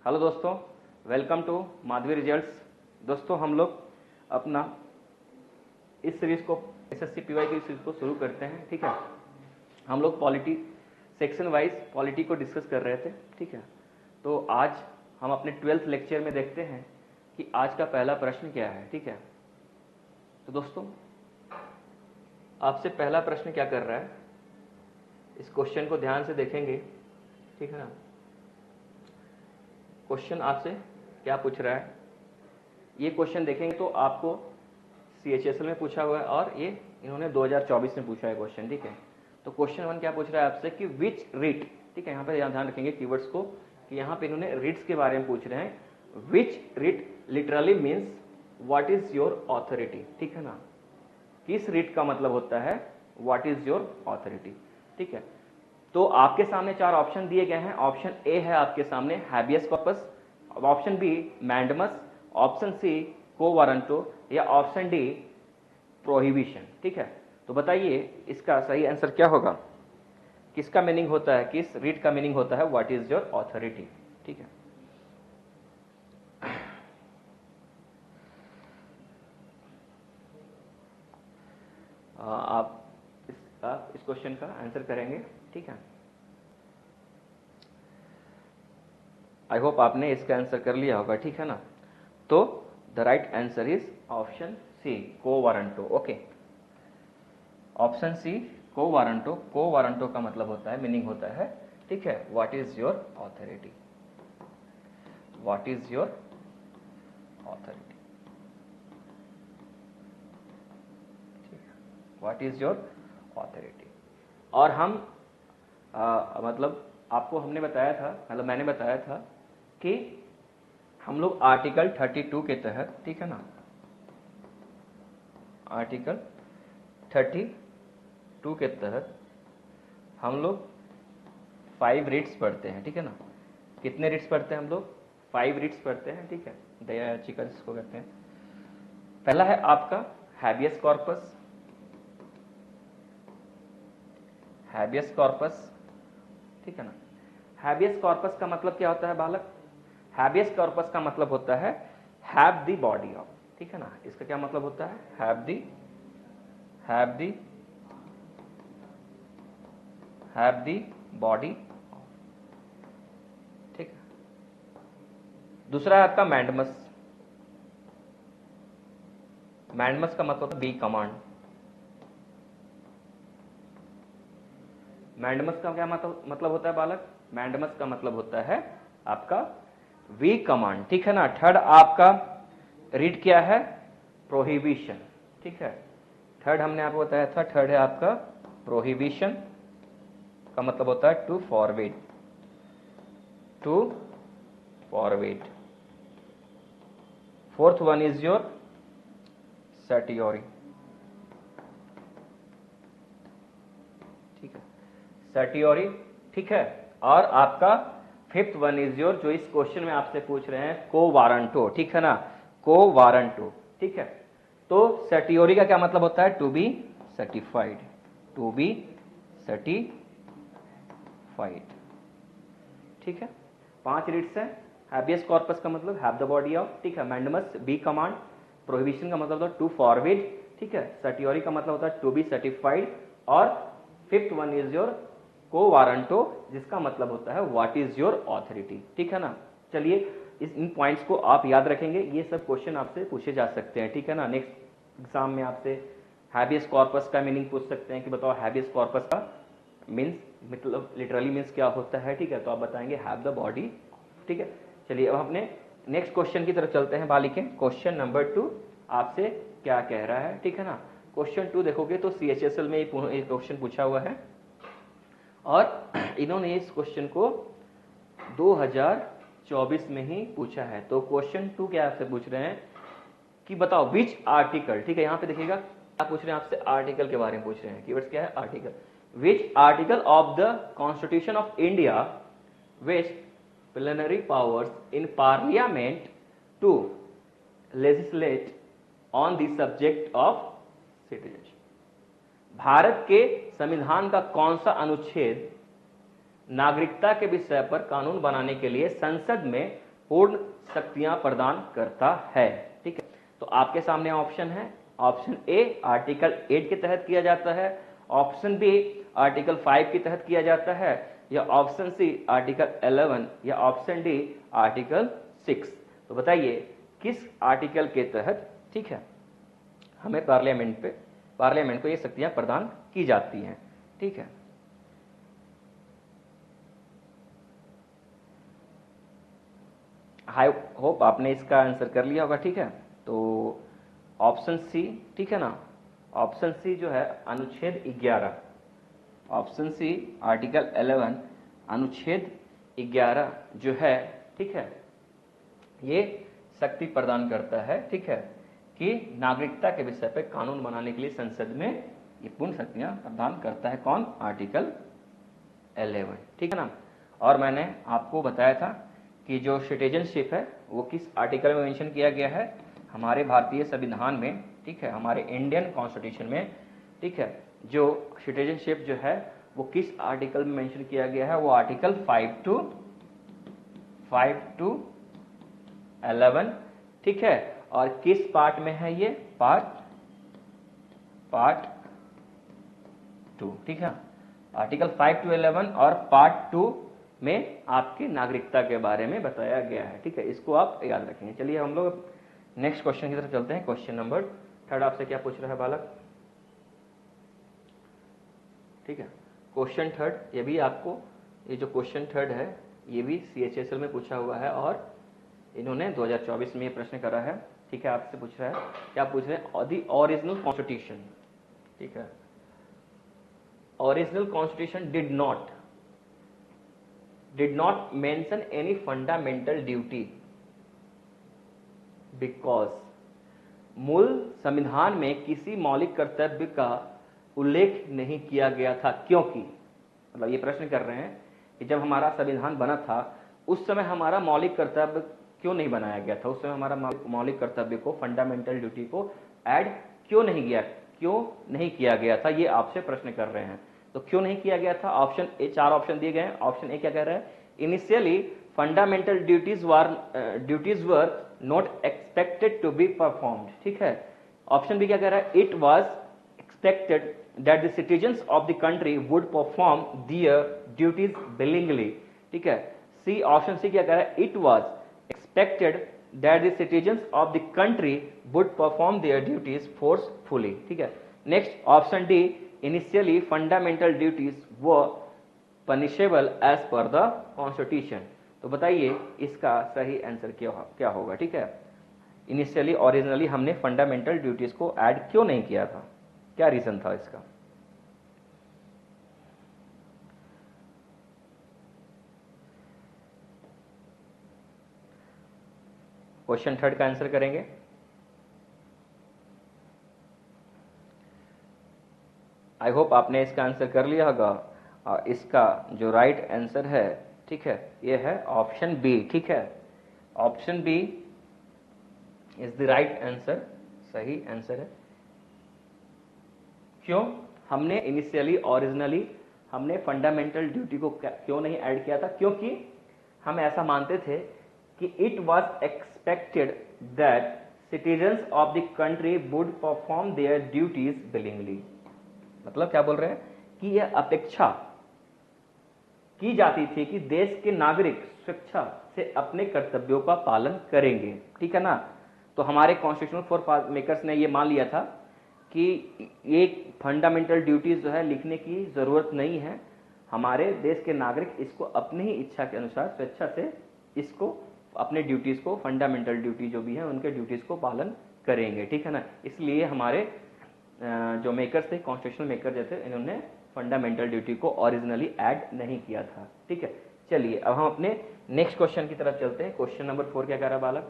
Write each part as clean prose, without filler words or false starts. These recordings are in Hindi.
हेलो दोस्तों, वेलकम टू माधवी रिजल्ट्स। दोस्तों हम लोग अपना इस सीरीज को एसएससी पीवाई की सीरीज को शुरू करते हैं। ठीक है, हम लोग पॉलिटी सेक्शन वाइज पॉलिटी को डिस्कस कर रहे थे। ठीक है, तो आज हम अपने 12th लेक्चर में देखते हैं कि आज का पहला प्रश्न क्या है। ठीक है, तो दोस्तों आपसे पहला प्रश्न क्या कर रहा है, इस क्वेश्चन को ध्यान से देखेंगे। ठीक है ना, क्वेश्चन आपसे क्या पूछ रहा है, ये क्वेश्चन देखेंगे तो आपको CHSL में पूछा हुआ है और ये इन्होंने 2024 में पूछा है क्वेश्चन। ठीक है, तो क्वेश्चन 1 क्या पूछ रहा है आपसे कि विच रिट। ठीक है, यहाँ पे ध्यान रखेंगे कीवर्ड्स को कि यहाँ पे इन्होंने रिट्स के बारे में पूछ रहे हैं। Which writ literally means what is your authority. ठीक है ना, किस रिट का मतलब होता है व्हाट इज योर ऑथोरिटी। ठीक है, तो आपके सामने 4 ऑप्शन दिए गए हैं। ऑप्शन ए है आपके सामने habeas corpus, option B mandamus, option C quo warranto या ऑप्शन डी प्रोहिबिशन। ठीक है, तो बताइए इसका सही आंसर क्या होगा, किसका मीनिंग होता है, किस रिट का मीनिंग होता है व्हाट इज योर ऑथोरिटी। ठीक है, आप इस क्वेश्चन का आंसर करेंगे। ठीक है, आई होप आपने इसका आंसर कर लिया होगा। ठीक है ना, तो the right answer is option C quo warranto. Okay, option C quo warranto. को वारंटो का मतलब होता है, मीनिंग होता है, ठीक है, what is your authority, what is your authority, what is your authority. और हम मतलब आपको हमने बताया था, मतलब मैंने बताया था कि हम लोग आर्टिकल 32 के तहत, ठीक है ना, आर्टिकल 32 के तहत हम लोग 5 रिट्स पढ़ते हैं। ठीक है ना, कितने रिट्स पढ़ते हैं हम लोग, 5 रिट्स पढ़ते हैं। ठीक है, दया याचिका जिसको कहते हैं। पहला है आपका हैबियस कॉर्पस, हैबियस कॉर्पस। ठीक है ना, हैबियस कॉर्पस का मतलब क्या होता है बालक, हैबियस कॉर्पस का मतलब होता है हैव द बॉडी ऑफ। ठीक है ना, इसका क्या मतलब होता है, हैव द बॉडी। ठीक है, दूसरा है आपका मैंडमस। मैंडमस का मतलब बी कमांड। मैंडमस का क्या मतलब होता है बालक, मैंडमस का मतलब होता है आपका वी कमांड। ठीक है ना, थर्ड आपका रीड क्या है, प्रोहिबिशन। ठीक है, थर्ड हमने आपको बताया था, थर्ड है आपका प्रोहिबिशन का मतलब होता है to forward, to forward. Fourth one is your certiorari. ठीक है, सर्टियोरी। ठीक है, और आपका फिफ्थ वन इज योर, जो इस क्वेश्चन में आपसे पूछ रहे हैं, को वारंटो। ठीक है ना, को वारंटो। ठीक है, तो सर्टियोरी का क्या मतलब होता है, to be certified, to be certified. ठीक है, 5 रिट्स है। हैबियस कॉर्पस का मतलब हैव द बॉडी ऑफ। ठीक है, मैंडमस बी कमांड, प्रोहिबिशन का मतलब होता है टू फॉरवर्ड। ठीक है, सर्टियोरी का मतलब होता है टू बी सर्टिफाइड, और फिफ्थ वन इज योर को वारंटो, जिसका मतलब होता है व्हाट इज योर ऑथोरिटी। ठीक है ना, चलिए इन पॉइंट्स को आप याद रखेंगे, ये सब क्वेश्चन आपसे पूछे जा सकते हैं। ठीक है ना, नेक्स्ट एग्जाम में आपसे हैबियस कॉर्पस का मीनिंग पूछ सकते हैं कि बताओ हैबियस कॉर्पस का मीन्स मतलब लिटरली मीन्स क्या होता है। ठीक है, तो आप बताएंगे हैव द बॉडी। ठीक है, चलिए अब अपने नेक्स्ट क्वेश्चन की तरफ चलते हैं बालिके। क्वेश्चन नंबर 2 आपसे क्या कह रहा है। ठीक है ना, क्वेश्चन 2 देखोगे तो CHSL में ये क्वेश्चन पूछा हुआ है, और इन्होंने इस क्वेश्चन को 2024 में ही पूछा है। तो क्वेश्चन 2 क्या आपसे पूछ रहे हैं कि बताओ विच आर्टिकल। ठीक है, यहां पे देखिएगा क्या पूछ रहे हैं आपसे, आर्टिकल के बारे में पूछ रहे हैं, कीवर्ड्स क्या है, article. Which article of the constitution of India vest plenary powers in parliament to legislate on the subject of citizenship. Bharat के संविधान का कौन सा अनुच्छेद नागरिकता के विषय पर कानून बनाने के लिए संसद में पूर्ण शक्तियां प्रदान करता है। ठीक है, तो आपके सामने ऑप्शन है, ऑप्शन ए आर्टिकल 8 के तहत किया जाता है, ऑप्शन बी आर्टिकल 5 के तहत किया जाता है, या ऑप्शन सी आर्टिकल 11, या ऑप्शन डी आर्टिकल 6। तो बताइए किस आर्टिकल के तहत, ठीक है, हमें पार्लियामेंट को ये शक्तियां प्रदान की जाती हैं। ठीक है, आई होप आपने इसका आंसर कर लिया होगा। ठीक है, तो ऑप्शन सी, ठीक है ना, ऑप्शन सी जो है अनुच्छेद 11, ऑप्शन सी आर्टिकल 11 अनुच्छेद 11 जो है, ठीक है, ये शक्ति प्रदान करता है, ठीक है, कि नागरिकता के विषय पे कानून बनाने के लिए संसद में ये पूर्ण शक्तियां प्रदान करता है। कौन? आर्टिकल 11। ठीक है ना, और मैंने आपको बताया था कि जो सिटीजनशिप है वो किस आर्टिकल में मेंशन किया गया है, हमारे भारतीय संविधान में। ठीक है, हमारे इंडियन कॉन्स्टिट्यूशन में। ठीक है, जो सिटीजनशिप जो है वो किस आर्टिकल में मेंशन किया गया है, वो आर्टिकल 5 to 11। ठीक है, और किस पार्ट में है ये? पार्ट 2। ठीक है, आर्टिकल 5 to 11 और पार्ट 2 में आपकी नागरिकता के बारे में बताया गया है। ठीक है, इसको आप याद रखेंगे। चलिए हम लोग नेक्स्ट क्वेश्चन की तरफ चलते हैं। क्वेश्चन नंबर 3 आपसे क्या पूछ रहा है बालक? ठीक है, क्वेश्चन 3, ये भी आपको, ये जो क्वेश्चन 3 है ये भी CHSL में पूछा हुआ है और इन्होंने 2024 में ये प्रश्न करा है। ठीक है, आपसे पूछ रहा है, क्या पूछ रहे हैं? The original constitution. ठीक है, original constitution did not mention any fundamental duty because मूल संविधान में किसी मौलिक कर्तव्य का उल्लेख नहीं किया गया था, क्योंकि, मतलब ये प्रश्न कर रहे हैं कि जब हमारा संविधान बना था उस समय हमारा मौलिक कर्तव्य क्यों नहीं बनाया गया था, उस समय हमारा मौलिक कर्तव्य को, फंडामेंटल ड्यूटी को ऐड क्यों नहीं किया गया था, ये आपसे प्रश्न कर रहे हैं। तो क्यों नहीं किया गया था? ऑप्शन ए, 4 ऑप्शन दिए गए हैं। ऑप्शन ए क्या कह रहा है? Initially fundamental duties were not expected to be performed. ठीक है, ऑप्शन बी क्या कह रहा है? It was expected that the citizens of the country would perform their duties willingly। ठीक है, सी, ऑप्शन सी क्या कह रहा है? It was expected that the citizens of the country would perform their duties forcefully। ठीक है, next option D, initially fundamental duties were punishable as per the constitution। तो बताइए इसका सही आंसर क्या होगा? ठीक है, इनिशियली ओरिजिनली हमने फंडामेंटल ड्यूटीज को ऐड क्यों नहीं किया था, क्या रीजन था इसका? क्वेश्चन 3 का आंसर करेंगे। आई होप आपने इसका आंसर कर लिया होगा। और इसका जो राइट आंसर है, ठीक है, ये है ऑप्शन बी। ठीक है, option B is the right answer, सही आंसर है। क्यों हमने इनिशियली ओरिजिनली हमने फंडामेंटल ड्यूटी को क्यों नहीं ऐड किया था? क्योंकि हम ऐसा मानते थे कि it was expected that citizens of the country would perform their duties willingly। मतलब क्या बोल रहे हैं कि यह अपेक्षा की जाती थी कि देश के नागरिक स्वेच्छा से अपने कर्तव्यों का पालन करेंगे। ठीक है ना, तो हमारे कॉन्स्टिट्यूशनल फॉर मेकर्स ने यह मान लिया था कि एक फंडामेंटल ड्यूटीज जो है लिखने की जरूरत नहीं है, हमारे देश के नागरिक इसको अपनी ही इच्छा के अनुसार स्वेच्छा से इसको, अपने ड्यूटीज को, फंडामेंटल ड्यूटी जो भी है उनके ड्यूटीज को पालन करेंगे। ठीक है ना, इसलिए हमारे जो मेकर्स थे, कॉन्स्टिट्यूशनल मेकर जैसे, इन्होंने फंडामेंटल ड्यूटी को ओरिजिनली ऐड नहीं किया था। ठीक है, चलिए अब हम अपने नेक्स्ट क्वेश्चन की तरफ चलते हैं। क्वेश्चन नंबर 4 क्या कह रहा है बालक?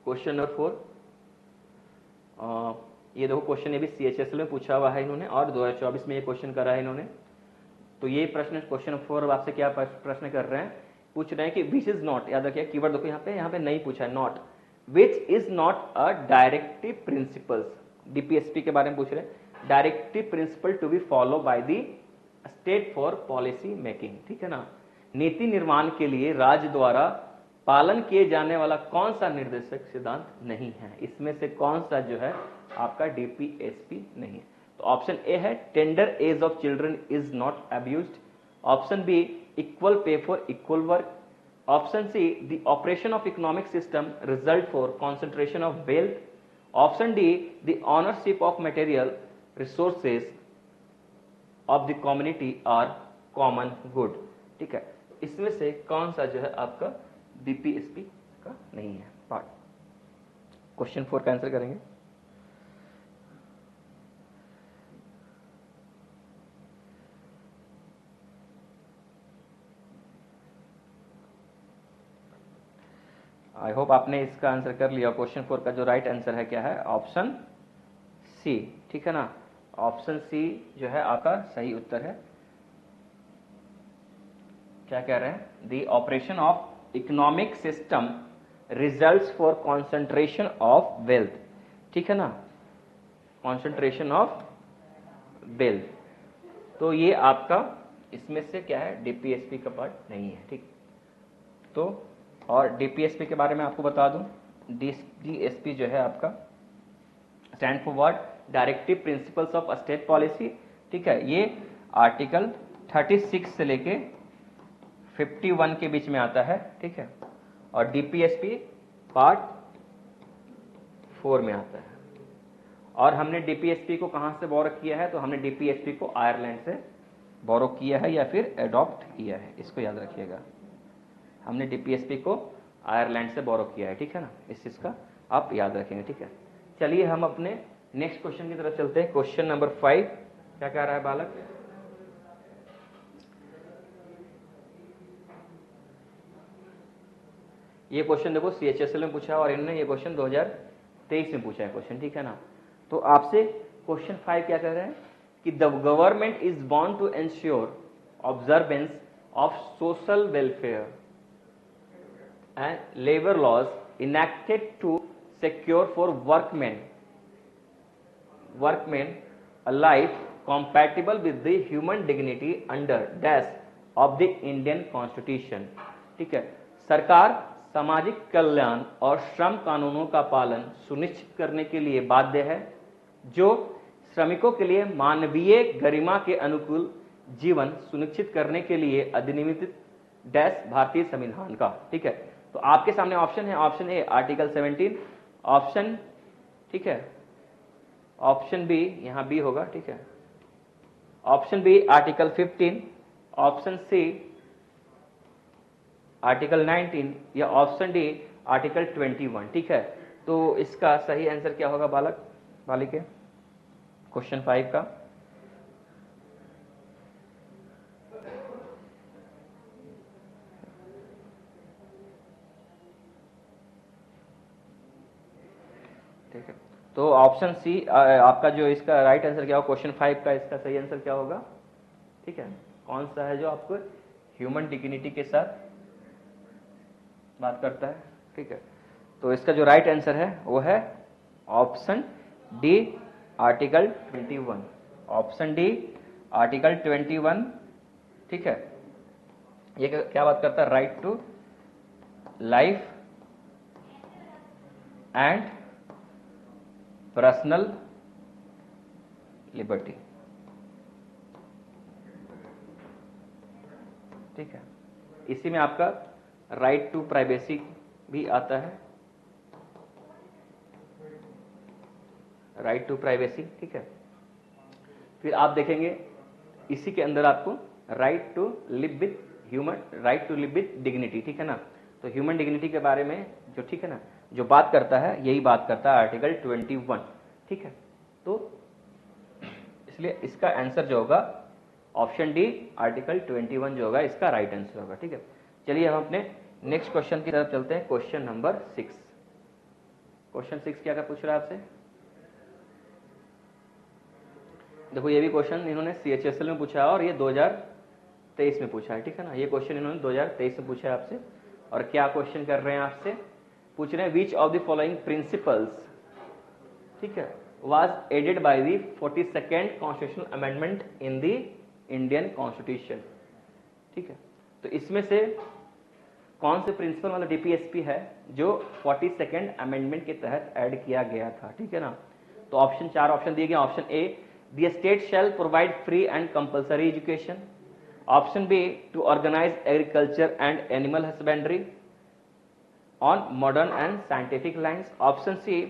क्वेश्चन नंबर 4, ये देखो क्वेश्चन ये भी CHSL में पूछा हुआ है इन्होंने और 2024 में ये क्वेश्चन करा है इन्होंने। तो ये प्रश्न, क्वेश्चन 4 आपसे क्या प्रश्न कर रहे हैं? पूछ रहे हैं कि विच इज नॉट, याद रखिए कीवर्ड देखो यहाँ पे नहीं पूछा है not, which is not a directive principles. DPSP के बारे में पूछ रहे हैं, directive principle to be follow by the state for policy making. ठीक है ना, नीति निर्माण के लिए राज्य द्वारा पालन किए जाने वाला कौन सा निर्देशक सिद्धांत नहीं है? इसमें से कौन सा जो है आपका डीपीएसपी नहीं है? तो ऑप्शन ए है tender age of children is not abused, option B equal pay for equal work, option C the operation of economic system result for concentration of wealth, option D the ownership of material resources of the community are common good. ठीक है, इसमें से कौन सा जो है आपका बीपीएसपी का नहीं है पार्ट? क्वेश्चन 4 का आंसर करेंगे। आई होप आपने इसका आंसर कर लिया। क्वेश्चन 4 का जो राइट आंसर है क्या है? Option C. ठीक है ना, ऑप्शन सी जो है आपका सही उत्तर है। क्या कह रहे हैं? The operation of economic system results for concentration of wealth. ठीक है ना, कॉन्सेंट्रेशन ऑफ वेल्थ। तो ये आपका इसमें से क्या है? डीपीएसपी का पार्ट नहीं है। ठीक, तो और डीपीएसपी के बारे में आपको बता दूं, डीएसपी जो है आपका stand for what? Directive principles of state policy. ठीक है, ये आर्टिकल 36 से लेके 51 के बीच में आता है। ठीक है, और डीपीएसपी पार्ट 4 में आता है। और हमने डीपीएसपी को कहां से बोरो किया है? तो हमने डीपीएसपी को आयरलैंड से बोरो किया है या फिर एडॉप्ट किया है, इसको याद रखिएगा। हमने डीपीएसपी को आयरलैंड से बोरो किया है। ठीक है ना, इस चीज का आप याद रखेंगे। ठीक है, चलिए हम अपने नेक्स्ट क्वेश्चन की तरफ चलते हैं। क्वेश्चन नंबर 5 क्या कह रहा है बालक? ये क्वेश्चन देखो सीएचएसएल में पूछा है और इन्होंने ये क्वेश्चन 2023 में पूछा है क्वेश्चन। ठीक है ना, तो आपसे क्वेश्चन 5 क्या कह रहे हैं कि the government is bound to ensure observance of social welfare and labour laws enacted to secure for workmen a life compatible with the human dignity under dash of the Indian Constitution। ठीक है, सरकार सामाजिक कल्याण और श्रम कानूनों का पालन सुनिश्चित करने के लिए बाध्य है, जो श्रमिकों के लिए मानवीय गरिमा के अनुकूल जीवन सुनिश्चित करने के लिए अधिनियमित डैश भारतीय संविधान का। ठीक है, तो आपके सामने ऑप्शन है, ऑप्शन ए आर्टिकल 17, ऑप्शन ठीक है ऑप्शन बी, यहां बी होगा। ठीक है, option B article 15, option C article 19 या ऑप्शन डी आर्टिकल 21। ठीक है, तो इसका सही आंसर क्या होगा बालक बालिके क्वेश्चन 5 का? ठीक है, तो ऑप्शन सी आपका जो इसका राइट आंसर क्या होगा क्वेश्चन 5 का? इसका सही आंसर क्या होगा? ठीक है, कौन सा है जो आपको ह्यूमन डिग्निटी के साथ बात करता है? ठीक है, तो इसका जो राइट आंसर है वो है option D article 21। Option D article 21। ठीक है, ये क्या बात करता है? Right to life and personal liberty. ठीक है, इसी में आपका राइट टू प्राइवेसी भी आता है, राइट टू प्राइवेसी। ठीक है, फिर आप देखेंगे इसी के अंदर आपको right to live with human, right to live with dignity. ठीक है ना, तो ह्यूमन डिग्निटी के बारे में जो ठीक है ना जो बात करता है यही बात करता है आर्टिकल 21। ठीक है, तो इसलिए इसका आंसर जो होगा ऑप्शन डी आर्टिकल 21 जो होगा इसका राइट आंसर होगा। ठीक है, चलिए हम अपने नेक्स्ट क्वेश्चन की तरफ चलते हैं। Question number 6। क्वेश्चन 6 क्या पूछ रहा है आपसे? देखो ये भी क्वेश्चन इन्होंने सीएचएसएल में पूछा है और ये 2023 में पूछा है। ठीक है ना, ये क्वेश्चन इन्होंने 2023 में पूछा है आपसे। और क्या क्वेश्चन कर रहे हैं आपसे? पूछ रहे हैं विच ऑफ द फॉलोइंग प्रिंसिपल्स ठीक है was added by the 42nd constitutional amendment in the Indian Constitution। ठीक है, तो इसमें से कौन से प्रिंसिपल वाला डीपीएसपी है जो 42nd अमेंडमेंट के तहत ऐड किया गया था, ठीक है ना। तो ऑप्शन 4 ऑप्शन दिए गए। Option A, the state shall provide free and compulsory education. Option B, to organise agriculture and animal husbandry on modern and scientific lines. Option C,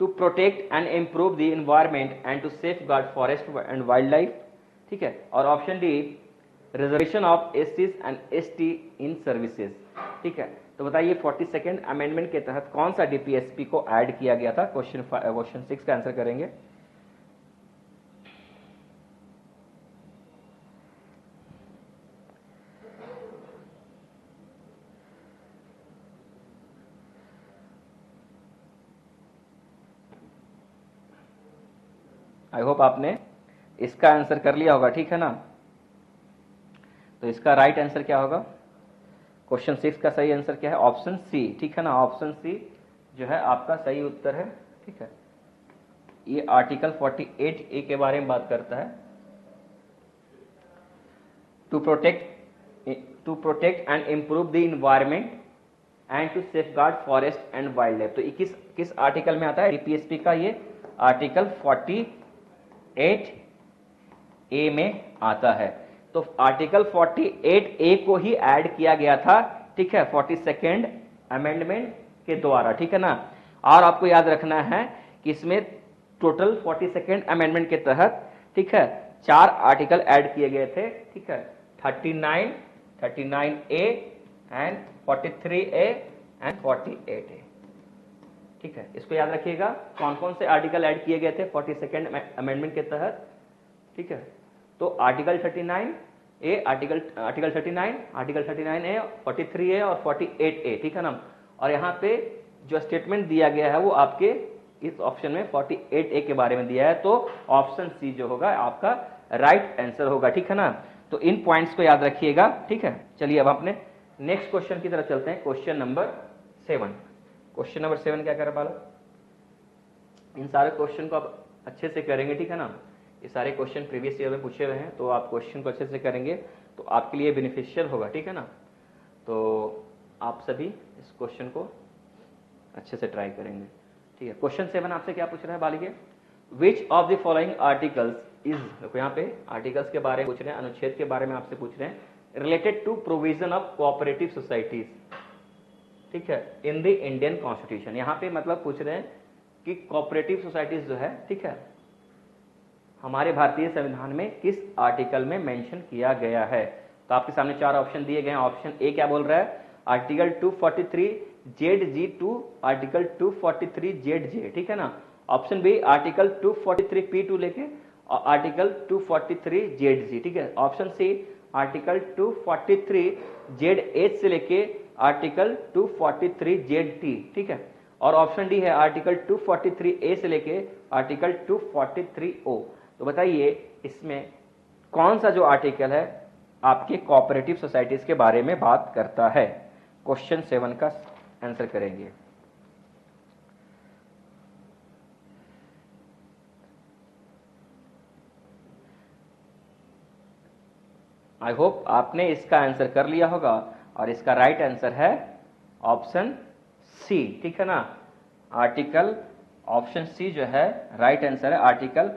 to protect and improve the environment and to safeguard forest and wild life, ठीक है। और ऑप्शन डी, रिजर्वेशन ऑफ एससीज एंड एसटी इन सर्विसेज, ठीक है। तो बताइए 42nd अमेंडमेंट के तहत कौन सा डीपीएसपी को ऐड किया गया था। क्वेश्चन 6 का आंसर करेंगे। आई होप आपने इसका आंसर कर लिया होगा, ठीक है ना। तो इसका राइट आंसर क्या होगा? क्वेश्चन 6 का सही आंसर क्या है? ऑप्शन सी, ठीक है ना। ऑप्शन सी जो है आपका सही उत्तर है, ठीक है। ये आर्टिकल 48A के बारे में बात करता है। To protect and improve the environment and to safeguard forest and wild life. तो किस आर्टिकल में आता है डीपीएसपी का? ये आर्टिकल 48A में आता है। तो आर्टिकल 48A को ही ऐड किया गया था, ठीक है, 42nd अमेंडमेंट के द्वारा, ठीक है ना। और आपको याद रखना है कि इसमें टोटल 42nd अमेंडमेंट के तहत, ठीक है, 4 आर्टिकल ऐड किए गए थे, ठीक है, 39, 39A and 43A and 48A, ठीक है। इसको याद रखिएगा कौन कौन से आर्टिकल ऐड किए गए थे 42nd अमेंडमेंट के तहत, ठीक है। तो article 39A, article 39, article 39A, 43A और 48A, ठीक है ना। और यहाँ पे जो स्टेटमेंट दिया गया है वो आपके इस ऑप्शन में 48A के बारे में दिया है। तो ऑप्शन सी जो होगा आपका राइट आंसर होगा, ठीक है ना। तो इन पॉइंट्स को याद रखिएगा, ठीक है। चलिए अब अपने नेक्स्ट क्वेश्चन की तरफ चलते हैं। Question number 7। क्वेश्चन नंबर 7 क्या कर बालक? इन सारे क्वेश्चन को आप अच्छे से करेंगे, ठीक है ना। ये सारे क्वेश्चन प्रीवियस ईयर में पूछे हुए हैं, तो आप क्वेश्चन को अच्छे से करेंगे तो आपके लिए बेनिफिशियल होगा, ठीक है ना। तो आप सभी इस क्वेश्चन को अच्छे से ट्राई करेंगे, ठीक है। क्वेश्चन 7 आपसे क्या पूछ रहा है बालिके? Which of the following articles is, देखो यहाँ पे आर्टिकल्स के बारे में पूछ रहे हैं, अनुच्छेद के बारे में आपसे पूछ रहे हैं, related to provision of cooperative societies, ठीक है, इन द इंडियन कॉन्स्टिट्यूशन। यहाँ पे मतलब पूछ रहे हैं कि कोऑपरेटिव सोसाइटीज जो है, ठीक है, हमारे भारतीय संविधान में किस आर्टिकल में मेंशन किया गया है। तो आपके सामने 4 ऑप्शन दिए गए हैं। ऑप्शन ए क्या बोल रहा है? Article 243ZG to article 243ZJ, ठीक है ना। Option B article 243P to लेके आर्टिकल 243ZG, ठीक है। ऑप्शन सी आर्टिकल 243ZH से लेके आर्टिकल 243ZT, ठीक है। और ऑप्शन डी है आर्टिकल 243A से लेके आर्टिकल 243O। तो बताइए इसमें कौन सा जो आर्टिकल है आपके कोऑपरेटिव सोसाइटीज के बारे में बात करता है। क्वेश्चन 7 का आंसर करेंगे। आई होप आपने इसका आंसर कर लिया होगा और इसका राइट आंसर है ऑप्शन सी, ठीक है ना। आर्टिकल ऑप्शन सी जो है राइट आंसर है। आर्टिकल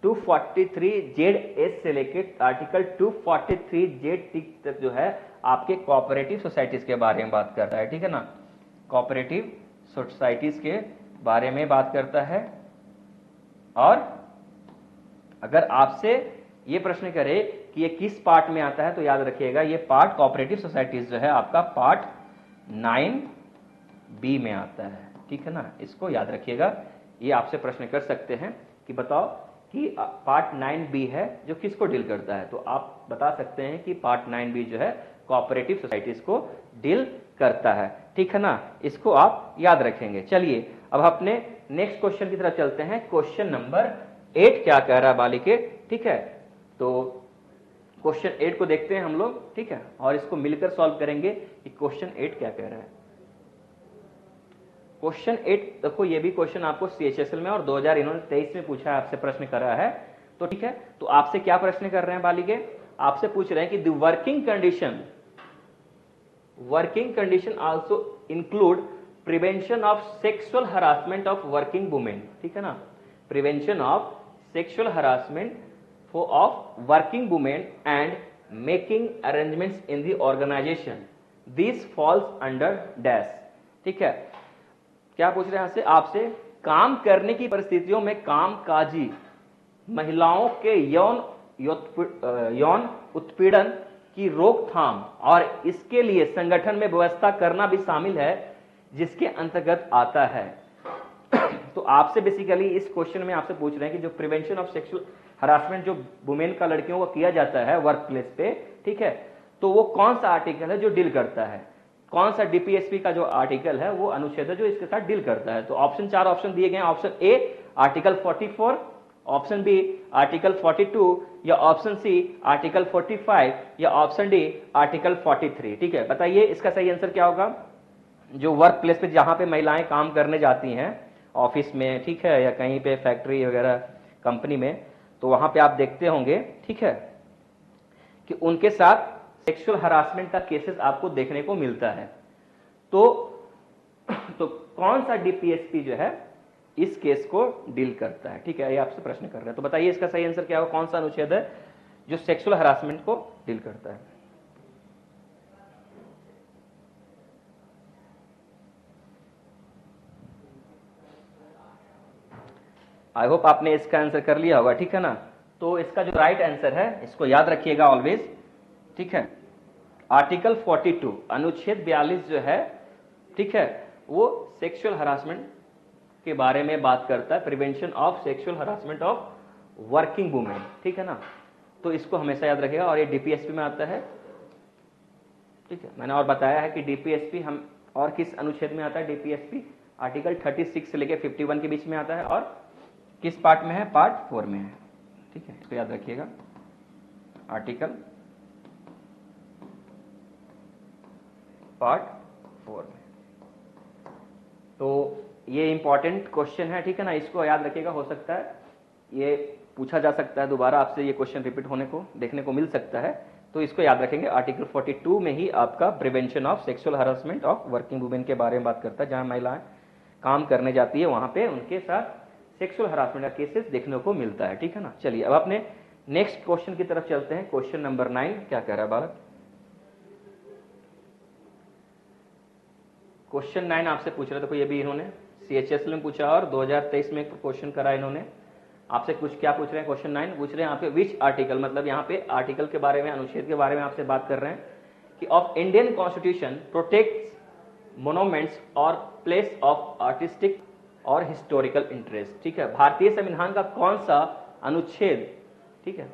243ZS से लेके आर्टिकल 243ZT तक जो है आपके कोऑपरेटिव सोसाइटीज के बारे में बात करता है, ठीक है ना। कोऑपरेटिव सोसाइटीज के बारे में बात करता है। और अगर आपसे ये प्रश्न करे कि ये किस पार्ट में आता है तो याद रखिएगा ये पार्ट कोऑपरेटिव सोसाइटीज जो है आपका पार्ट 9B में आता है, ठीक है ना। इसको याद रखिएगा। ये आपसे प्रश्न कर सकते हैं कि बताओ कि पार्ट 9B है जो किसको डील करता है। तो आप बता सकते हैं कि पार्ट 9B जो है कोऑपरेटिव सोसाइटीज को डील करता है, ठीक है ना। इसको आप याद रखेंगे। चलिए अब अपने नेक्स्ट क्वेश्चन की तरफ चलते हैं। क्वेश्चन नंबर 8 क्या कह रहा है बालिके, ठीक है। तो क्वेश्चन 8 को देखते हैं हम लोग, ठीक है, और इसको मिलकर सॉल्व करेंगे कि क्वेश्चन 8 क्या कह रहा है। क्वेश्चन 8 देखो ये भी क्वेश्चन आपको CHSL में और 2023 में पूछा है, आपसे प्रश्न कर रहा है। तो ठीक है, तो आपसे क्या प्रश्न कर रहे हैं बालिके? आपसे पूछ रहे हैं कि the working condition working condition also include prevention of sexual harassment of working women, ठीक है ना, prevention of sexual harassment of working women and making arrangements in the organisation, this falls under dash, ठीक है। क्या पूछ रहे हैं आपसे, काम करने की परिस्थितियों में कामकाजी महिलाओं के यौन उत्पीड़न की रोकथाम और इसके लिए संगठन में व्यवस्था करना भी शामिल है, जिसके अंतर्गत आता है। तो आपसे बेसिकली इस क्वेश्चन में आपसे पूछ रहे हैं कि जो प्रिवेंशन ऑफ सेक्सुअल हरासमेंट जो वुमेन का लड़कियों को किया जाता है वर्क प्लेस पे, ठीक है, तो वो कौन सा आर्टिकल है जो डील करता है, कौन सा डीपीएसपी का जो आर्टिकल है वो अनुच्छेद है जो इसके साथ डील करता है। तो ऑप्शन 4 ऑप्शन दिए गए हैं, option A article 44, option B article 42 या ऑप्शन सी आर्टिकल 45 या ऑप्शन डी आर्टिकल 43, ठीक है। बताइए इसका सही आंसर क्या होगा। जो वर्क प्लेस पे जहां पे महिलाएं काम करने जाती हैं ऑफिस में, ठीक है, या कहीं पे फैक्ट्री वगैरह कंपनी में, तो वहां पे आप देखते होंगे, ठीक है, कि उनके साथ सेक्सुअल हरासमेंट का केसेस आपको देखने को मिलता है। तो कौन सा डीपीएसपी जो है इस केस को डील करता है, ठीक है, ये आपसे प्रश्न कर रहे हैं। तो बताइए इसका सही आंसर क्या होगा, कौन सा अनुच्छेद है जो सेक्सुअल हरासमेंट को डील करता है। आई होप आपने इसका आंसर कर लिया होगा, ठीक है ना। तो इसका जो राइट आंसर है इसको याद रखिएगा ऑलवेज, ठीक है। आर्टिकल 42 अनुच्छेद 42 जो है, ठीक है, वो सेक्सुअल हरासमेंट के बारे में बात करता है, prevention of sexual harassment of working women, ठीक है ना। तो इसको हमेशा याद रखिएगा और ये डीपीएसपी में आता है, ठीक है। मैंने और बताया है कि डीपीएसपी हम और किस अनुच्छेद में आता है, डीपीएसपी आर्टिकल 36 से लेकर 51 के बीच में आता है और किस पार्ट में है, पार्ट 4 में है, ठीक है, इसको याद रखिएगा, आर्टिकल पार्ट 4 में। तो ये इंपॉर्टेंट क्वेश्चन है, ठीक है ना, इसको याद रखिएगा। हो सकता है ये पूछा जा सकता है दोबारा आपसे, ये क्वेश्चन रिपीट होने को देखने को मिल सकता है, तो इसको याद रखेंगे। आर्टिकल 42 में ही आपका prevention of sexual harassment of working women के बारे में बात करता है, जहां महिलाएं काम करने जाती है वहां पे उनके साथ सेक्सुअल हरासमेंट का केसेस देखने को मिलता है, ठीक है ना। चलिए अब अपने नेक्स्ट क्वेश्चन की तरफ चलते हैं। क्वेश्चन नंबर 9 क्या कह रहा है बालक। क्वेश्चन 9 आपसे पूछ रहे थे, देखो ये भी इन्होंने CHSL में पूछा और 2023 में क्वेश्चन करा इन्होंने आपसे। कुछ क्या पूछ रहे हैं, क्वेश्चन 9 पूछ रहे हैं यहाँ पे विच आर्टिकल, मतलब यहाँ पे आर्टिकल के बारे में, अनुच्छेद के बारे में आपसे बात कर रहे हैं कि of Indian constitution protects monuments और प्लेस ऑफ आर्टिस्टिक और हिस्टोरिकल इंटरेस्ट, ठीक है। भारतीय संविधान का कौन सा अनुच्छेद, ठीक है,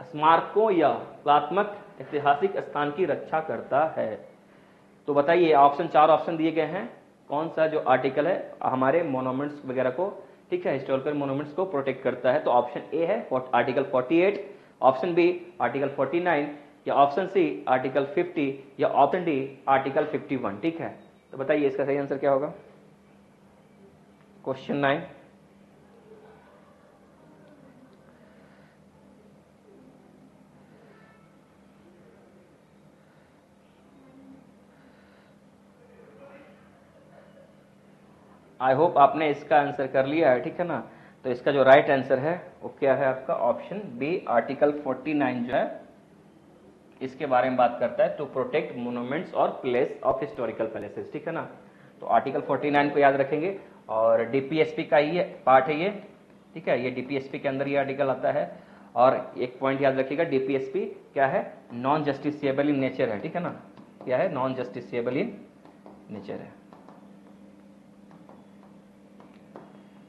स्मारकों या कलात्मक ऐतिहासिक स्थान की रक्षा करता है। तो बताइए, ऑप्शन 4 ऑप्शन दिए गए हैं, कौन सा जो आर्टिकल है हमारे मोनूमेंट्स वगैरह को, ठीक है, हिस्टोरिकल मोनूमेंट्स को प्रोटेक्ट करता है। तो ऑप्शन ए है आर्टिकल 48, ऑप्शन बी आर्टिकल 49 या ऑप्शन सी आर्टिकल 50 या ऑप्शन डी आर्टिकल 51, ठीक है। तो बताइए इसका सही आंसर क्या होगा। क्वेश्चन 9 आई होप आपने इसका आंसर कर लिया है, ठीक है ना। तो इसका जो राइट आंसर है वो क्या है आपका, ऑप्शन बी आर्टिकल 49 जो है इसके बारे में बात करता है, टू प्रोटेक्ट मोनूमेंट्स और प्लेस ऑफ हिस्टोरिकल पैलेसेस, ठीक है ना। तो आर्टिकल 49 को याद रखेंगे और डीपीएसपी का ये पार्ट है ये, ठीक है, ये डीपीएसपी के अंदर ये आर्टिकल आता है। और एक पॉइंट याद रखिएगा, डीपीएसपी क्या है, नॉन जस्टिसिएबल इन नेचर है, ठीक है ना, क्या है, नॉन जस्टिसिएबल इन नेचर है।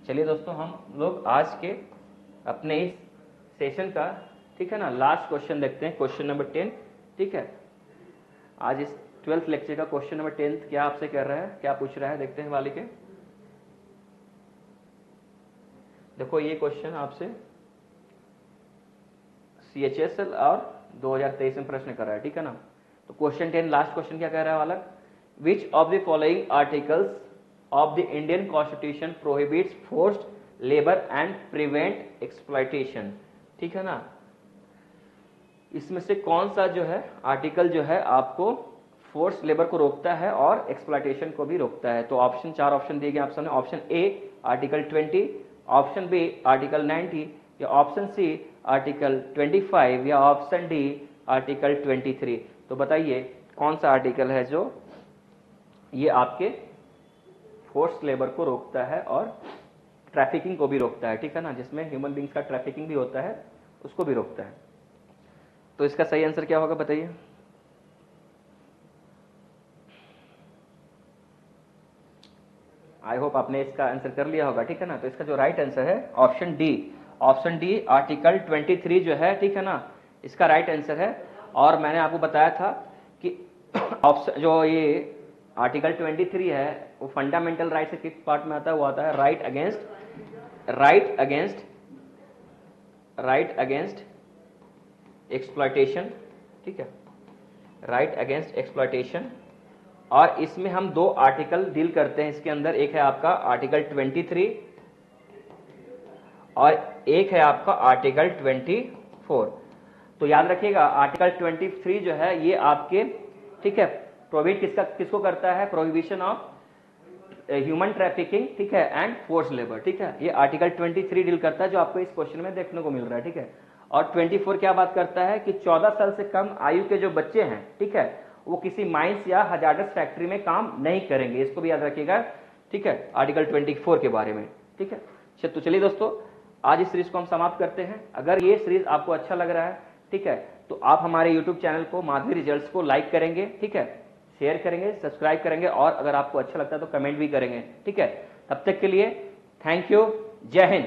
चलिए दोस्तों, हम लोग आज के अपने इस सेशन का, ठीक है ना, लास्ट क्वेश्चन देखते हैं, क्वेश्चन नंबर 10, ठीक है। आज इस 12th लेक्चर का क्वेश्चन नंबर 10 क्या आपसे कर रहा है, क्या पूछ रहा है, देखते हैं वाले के। देखो ये क्वेश्चन आपसे CHSL और 2023 में प्रश्न कर रहा है, ठीक है ना। तो क्वेश्चन 10 लास्ट क्वेश्चन क्या कह रहा है वाला, विच of the following articles of the Indian Constitution prohibits forced labor and prevent exploitation, ठीक है ना। इसमें से कौन सा जो है आर्टिकल जो है आपको फोर्स लेबर को रोकता है और एक्सप्लॉयटेशन को भी रोकता है। तो ऑप्शन 4 ऑप्शन दिए गए आप सामने, option A article 20, option B article 90, या ऑप्शन सी आर्टिकल 25, या ऑप्शन डी आर्टिकल 23। तो बताइए कौन सा आर्टिकल है जो ये आपके फोर्स लेबर को रोकता है और ट्रैफिकिंग को भी रोकता है, ठीक है ना, जिसमें ह्यूमन बींग्स का ट्रैफिकिंग भी होता है उसको भी रोकता है। तो इसका सही आंसर क्या होगा बताइए। आई होप आपने इसका आंसर कर लिया होगा, ठीक है ना। तो इसका जो राइट आंसर है ऑप्शन डी आर्टिकल 23 जो है, ठीक है ना, इसका राइट आंसर है। और मैंने आपको बताया था कि ऑप्शन जो ये आर्टिकल 23 है वो फंडामेंटल राइट से किस पार्ट में आता है, वो आता है राइट अगेंस्ट एक्सप्लॉयटेशन, ठीक है, राइट अगेंस्ट एक्सप्लॉयटेशन। और इसमें हम 2 आर्टिकल डील करते हैं इसके अंदर, एक है आपका आर्टिकल 23 और एक है आपका आर्टिकल 24। तो याद रखिएगा आर्टिकल 23 जो है ये आपके, ठीक है, प्रोहिबिट किसको करता है, प्रोहिबिशन ऑफ ह्यूमन ट्रैफिकिंग, ठीक है, एंड फोर्स लेबर, ठीक है, ये आर्टिकल 23 डील करता है जो आपको इस क्वेश्चन में देखने को मिल रहा है, ठीक है। और 24 क्या बात करता है कि 14 साल से कम आयु के जो बच्चे हैं, ठीक है, वो किसी माइंस या हजार्डस फैक्ट्री में काम नहीं करेंगे, इसको भी याद रखिएगा, ठीक है, आर्टिकल 24 के बारे में, ठीक है। तो चलिए दोस्तों आज इस सीरीज को हम समाप्त करते हैं। अगर ये सीरीज आपको अच्छा लग रहा है, ठीक है, तो आप हमारे यूट्यूब चैनल को माधवी रिजल्ट्स को लाइक करेंगे, ठीक है, शेयर करेंगे, सब्सक्राइब करेंगे, और अगर आपको अच्छा लगता है तो कमेंट भी करेंगे, ठीक है। तब तक के लिए थैंक यू, जय हिंद।